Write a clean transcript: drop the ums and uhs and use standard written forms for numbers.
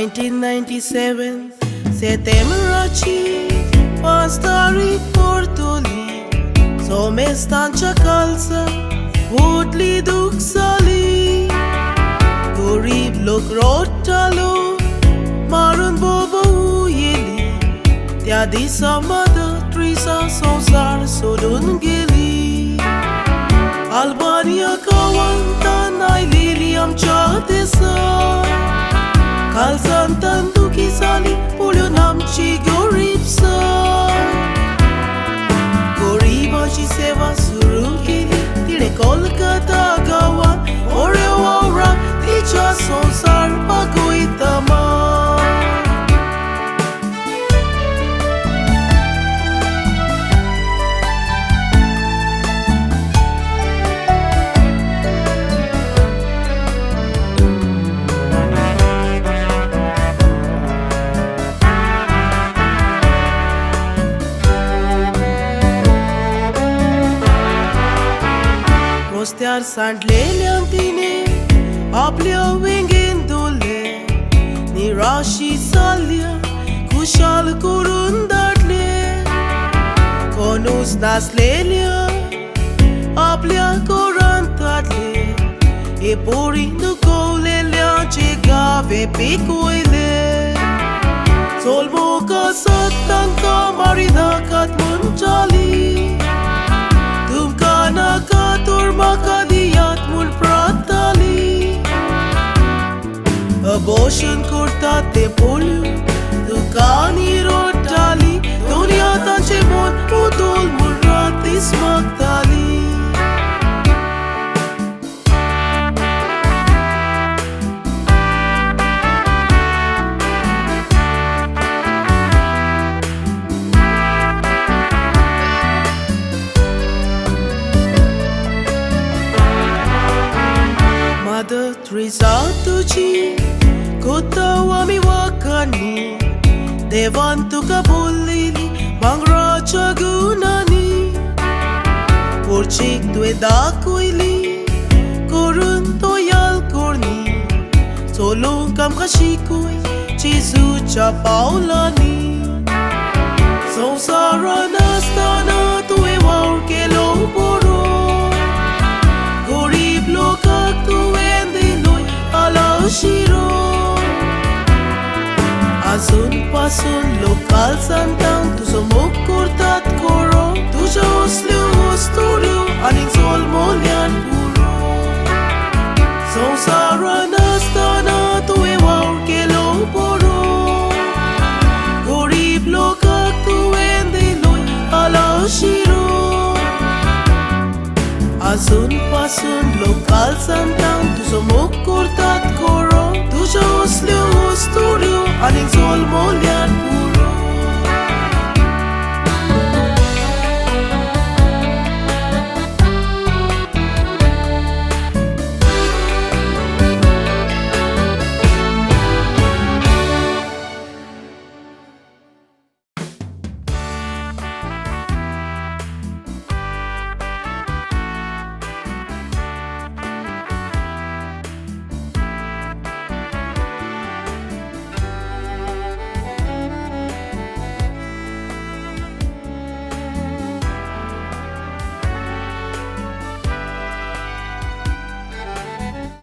1997 setembroci pastari portoli some stanza calza woodli duksali gorib lok rotalo marun bobo yeli त्यादी Samad Trisha संसार सोडून गेली Albania कवंता नायलेली आमच्या देशात खालसान तांदुकी जाली पळून आमची गरीबसाय गरिबाची सेवा सुरू केली तिणे कोलकाता गावात ओरे वावराक तिच्या संसार पागोयता रस्त्यार सांडलेल्या तिने आपल्या वेंगेन दवरले निराशी जाल्ल्या खुशाल करून धाडले कोणूच नासलेल्या आपल्या घरांत धाडले हे पोरी दुखवलेल्याचे गावे पिकवले चोलमोका सत तांकां मारी नाकात म्हणटाली तुमकां नाका तर म्हाका दियात म्हूण प्रार्थनाली अबॉर्शन करतात ते पळोवन दुकानी रडटाली दुनिया तांचे मन बदल म्हूण रातीस मागताली Mother Teresa तुझी कोताव आमी वाखाणली देवान तुका बोललेली भांगराच्या गुणांनी पोरचेक तुवें दाखयली करून तोयाल कोरणी चलोवंक आमकां शिकय जेजूच्या पावलांनी संवसारान आसतना तुवें वावर केलो बरो गरीब लोकांक तुवें दिलोय आलाशिरो आजून पासून लोक कालसांतांक तुजो मोग करतात कोरो तुज्यो असल्यो वस्तुऱ्यो आनीक जल्मल्यान पुरो संवसारान आसतना तुवें वावर केलो बरो गरीब लोकांक तुवें दिलोय आलाशिरो आजून पासून लोक कालसांतांक तुजो मोग करतात